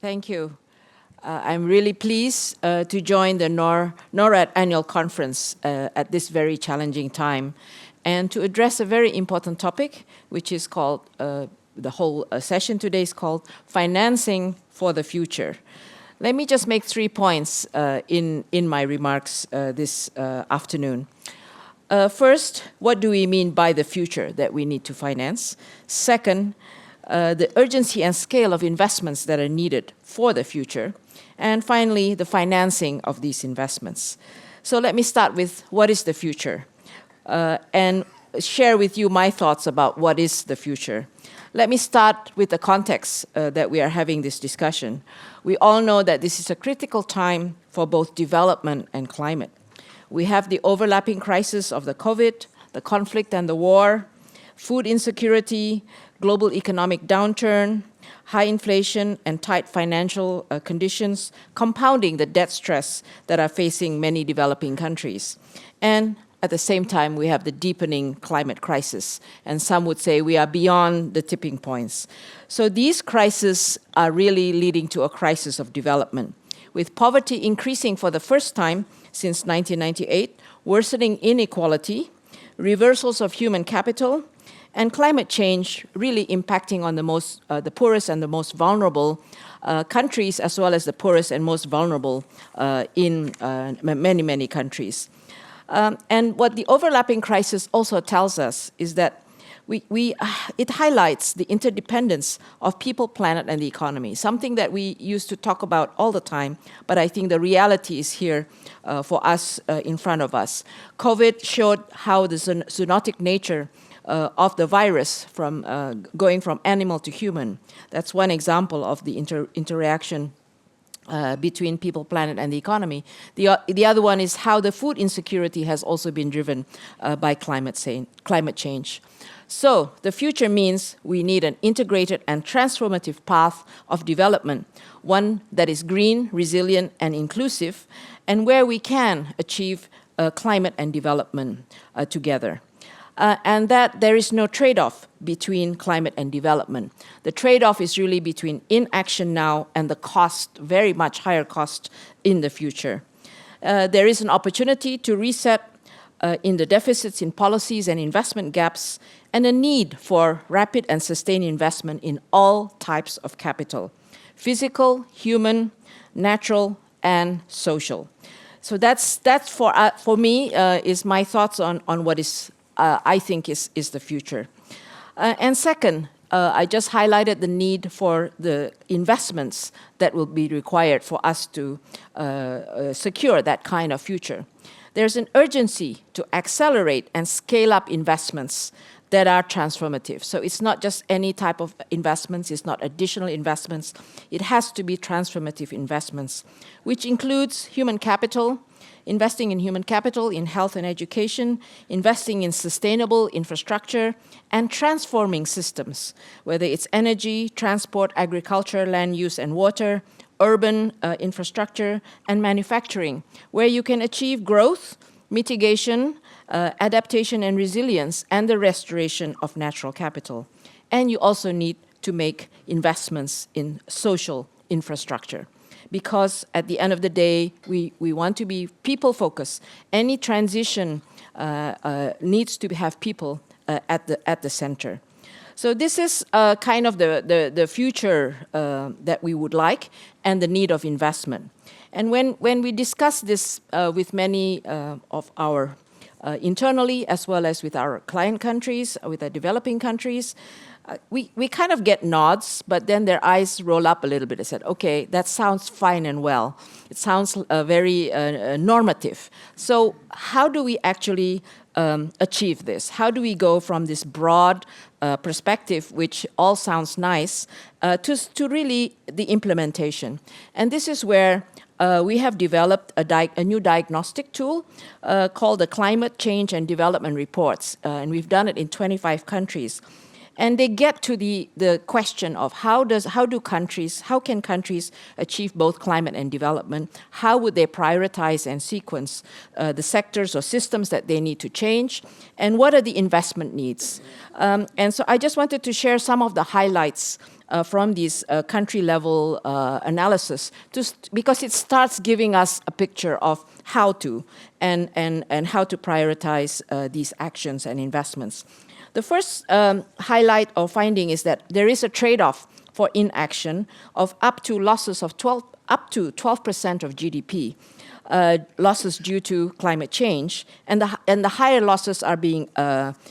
Thank you. I'm really pleased to join the Norad annual conference at this very challenging time and to address a very important topic, which is called, the whole session today is called Financing for the Future. Let me just make 3 points in my remarks this afternoon. First, what do we mean by the future that we need to finance? Second, the urgency and scale of investments that are needed for the future. And finally, the financing of these investments. So let me start with what is the future and share with you my thoughts about what is the future. Let me start with the context that we are having this discussion. We all know that this is a critical time for both development and climate. We have the overlapping crisis of the COVID, the conflict and the war, food insecurity, global economic downturn, high inflation and tight financial conditions, compounding the debt stress that are facing many developing countries. And at the same time, we have the deepening climate crisis, and some would say we are beyond the tipping points. So these crises are really leading to a crisis of development, with poverty increasing for the first time since 1998, worsening inequality, reversals of human capital, and climate change really impacting on the poorest and the most vulnerable countries, as well as the poorest and most vulnerable in many, many countries. And what the overlapping crisis also tells us is that it highlights the interdependence of people, planet, and the economy, something that we used to talk about all the time, but I think the reality is here for us in front of us. COVID showed how the zoonotic nature of the virus from going from animal to human. That's one example of the interaction between people, planet, and the economy. The other one is how the food insecurity has also been driven by climate change. So the future means we need an integrated and transformative path of development, one that is green, resilient, and inclusive, and where we can achieve climate and development together. And that there is no trade-off between climate and development. The trade-off is really between inaction now and the cost, very much higher cost in the future. There is an opportunity to reset in the deficits in policies and investment gaps, and a need for rapid and sustained investment in all types of capital: physical, human, natural, and social. So that's for me is my thoughts on what is I think is the future. And second, I just highlighted the need for the investments that will be required for us to secure that kind of future. There's an urgency to accelerate and scale up investments that are transformative. So it's not just any type of investments, it's not additional investments. It has to be transformative investments, which includes human capital, investing in human capital, in health and education, investing in sustainable infrastructure, and transforming systems, whether it's energy, transport, agriculture, land use and water, urban infrastructure, and manufacturing, where you can achieve growth, mitigation, adaptation and resilience, and the restoration of natural capital. And you also need to make investments in social infrastructure, because at the end of the day, we want to be people-focused. Any transition needs to have people at the center. So this is kind of the future that we would like, and the need of investment. And when we discuss this with many of our internally, as well as with our client countries, with our developing countries, we kind of get nods, but then their eyes roll up a little bit and said, okay, that sounds fine and well. It sounds very normative. So how do we actually achieve this? How do we go from this broad perspective, which all sounds nice, to really the implementation? And this is where we have developed a new diagnostic tool called the Climate Change and Development Reports, and we've done it in 25 countries. And they get to the question of how can countries achieve both climate and development? How would they prioritize and sequence the sectors or systems that they need to change? And what are the investment needs? And so I just wanted to share some of the highlights from these country-level analysis, because it starts giving us a picture of how to and how to prioritize these actions and investments. The first highlight or finding is that there is a trade-off for inaction of up to losses of 12% of GDP. Losses due to climate change, and the higher losses are being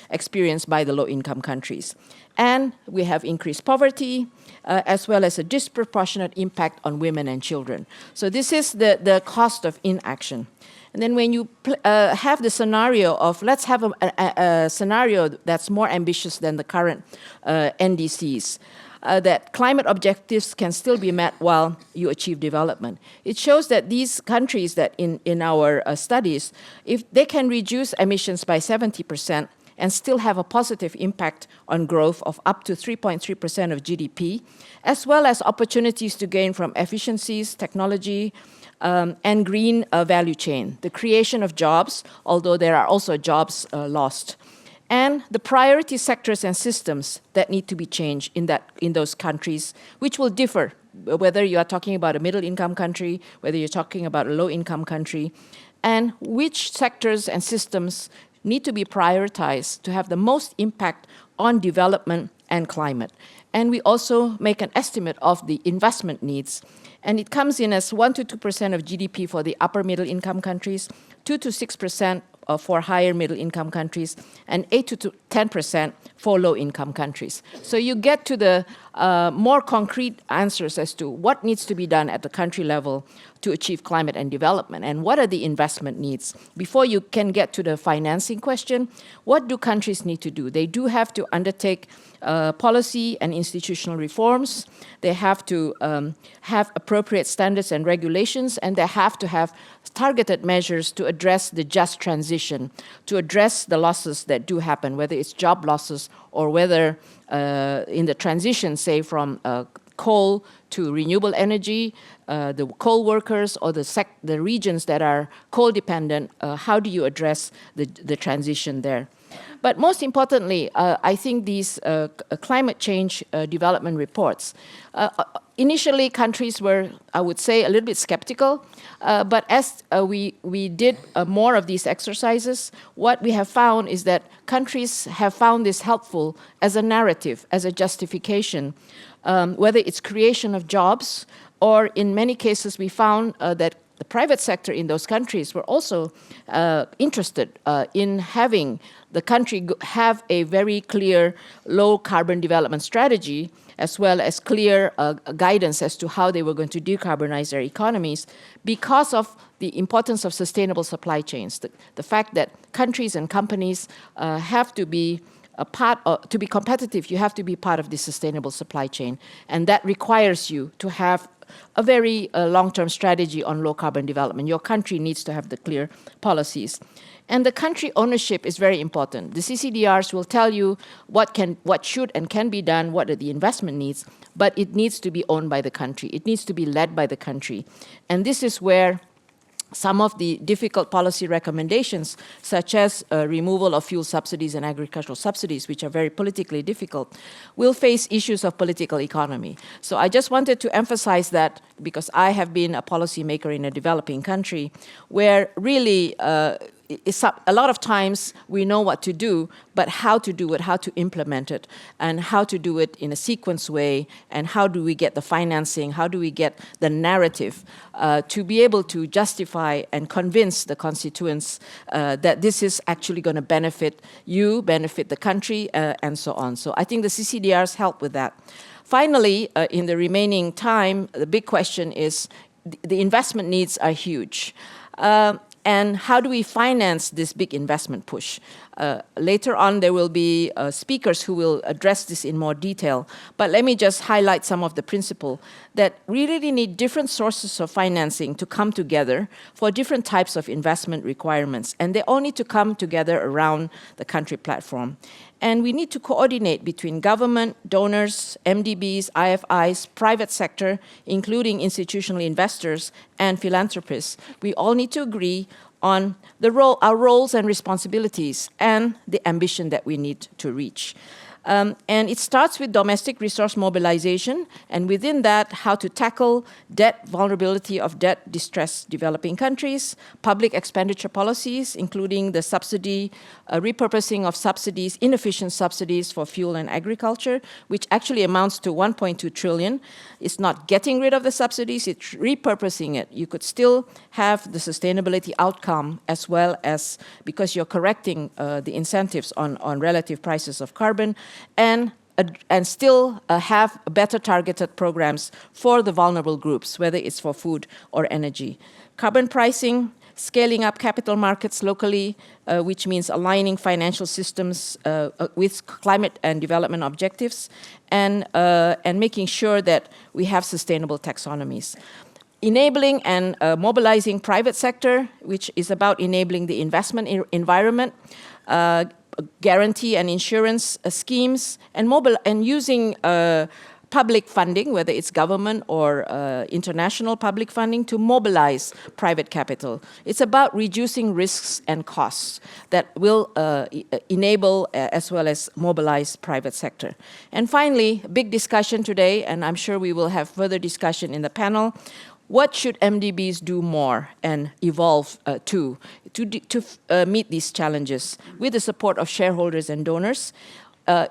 experienced by the low-income countries. And we have increased poverty, as well as a disproportionate impact on women and children. So this is the cost of inaction. And then when you have the scenario of, let's have a scenario that's more ambitious than the current NDCs, that climate objectives can still be met while you achieve development. It shows that these countries that in our studies, if they can reduce emissions by 70% and still have a positive impact on growth of up to 3.3% of GDP, as well as opportunities to gain from efficiencies, technology, and green value chain, the creation of jobs, although there are also jobs lost, and the priority sectors and systems that need to be changed in those countries, which will differ, whether you are talking about a middle-income country, whether you're talking about a low-income country, and which sectors and systems need to be prioritized to have the most impact on development and climate. And we also make an estimate of the investment needs. And it comes in as 1 to 2% of GDP for the upper middle income countries, 2 to 6% for higher middle income countries, and 8 to 10% for low income countries. So you get to the more concrete answers as to what needs to be done at the country level to achieve climate and development, and what are the investment needs. Before you can get to the financing question, what do countries need to do? They do have to undertake policy and institutional reforms. They have to have appropriate standards and regulations, and they have to have targeted measures to address the just transition, to address the losses that do happen, whether it's job losses or whether in the transition, say, from coal to renewable energy, the coal workers or the regions that are coal dependent, how do you address the transition there? But most importantly, I think these climate change development reports, initially countries were, I would say, a little bit skeptical, but as we did more of these exercises, what we have found is that countries have found this helpful as a narrative, as a justification, whether it's creation of jobs, or in many cases we found that the private sector in those countries were also interested in having the country have a very clear low carbon development strategy, as well as clear guidance as to how they were going to decarbonize their economies, because of the importance of sustainable supply chains. The fact that countries and companies have to be to be competitive, you have to be part of the sustainable supply chain. And that requires you to have a very long-term strategy on low-carbon development. Your country needs to have the clear policies. And the country ownership is very important. The CCDRs will tell you what should and can be done, what are the investment needs, but it needs to be owned by the country. It needs to be led by the country. And this is where some of the difficult policy recommendations, such as removal of fuel subsidies and agricultural subsidies, which are very politically difficult, will face issues of political economy. So I just wanted to emphasize that, because I have been a policymaker in a developing country where really a lot of times we know what to do, but how to do it, how to implement it, and how to do it in a sequence way, and how do we get the financing, how do we get the narrative to be able to justify and convince the constituents that this is actually going to benefit you, benefit the country, and so on. So I think the CCDRs help with that. Finally, in the remaining time, the big question is the investment needs are huge. And how do we finance this big investment push? Later on, there will be speakers who will address this in more detail. But let me just highlight some of the principle that we really need different sources of financing to come together for different types of investment requirements. And they all need to come together around the country platform. And we need to coordinate between government, donors, MDBs, IFIs, private sector, including institutional investors and philanthropists. We all need to agree on our roles and responsibilities and the ambition that we need to reach. And it starts with domestic resource mobilization, and within that, how to tackle debt vulnerability of debt-distressed developing countries, public expenditure policies, including the subsidy, repurposing of subsidies, inefficient subsidies for fuel and agriculture, which actually amounts to 1.2 trillion. It's not getting rid of the subsidies, it's repurposing it. You could still have the sustainability outcome as well as, because you're correcting the incentives on relative prices of carbon, and still have better targeted programs for the vulnerable groups, whether it's for food or energy. Carbon pricing, scaling up capital markets locally, which means aligning financial systems with climate and development objectives, and making sure that we have sustainable taxonomies. Enabling and mobilizing private sector, which is about enabling the investment environment, guarantee and insurance schemes, and using public funding, whether it's government or international public funding, to mobilize private capital. It's about reducing risks and costs that will enable as well as mobilize private sector. And finally, big discussion today, and I'm sure we will have further discussion in the panel. What should MDBs do more and evolve to meet these challenges with the support of shareholders and donors?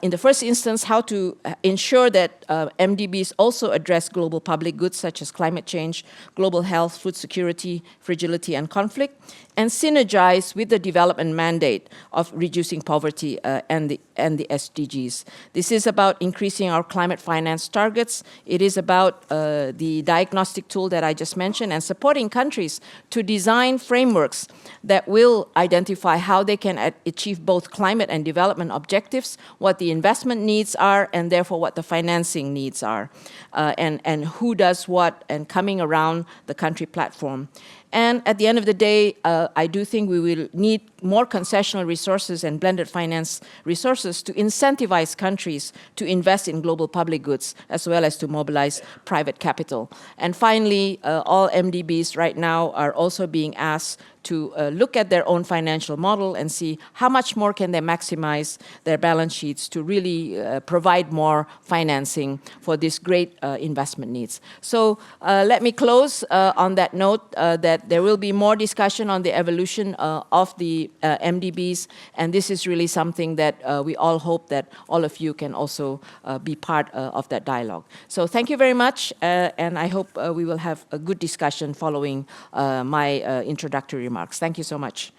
In the first instance, how to ensure that MDBs also address global public goods such as climate change, global health, food security, fragility, and conflict, and synergize with the development mandate of reducing poverty and the SDGs. This is about increasing our climate finance targets. It is about the diagnostic tool that I just mentioned, and supporting countries to design frameworks that will identify how they can achieve both climate and development objectives, what the investment needs are, and therefore what the financing needs are, and who does what, and coming around the country platform. And at the end of the day, I do think we will need more concessional resources and blended finance resources to incentivize countries to invest in global public goods, as well as to mobilize private capital. And finally, all MDBs right now are also being asked to look at their own financial model and see how much more can they maximize their balance sheets to really provide more financing for these great investment needs. So let me close on that note that there will be more discussion on the evolution of the MDBs, and this is really something that we all hope that all of you can also be part of that dialogue. So thank you very much, and I hope we will have a good discussion following my introductory remarks. Thank you so much.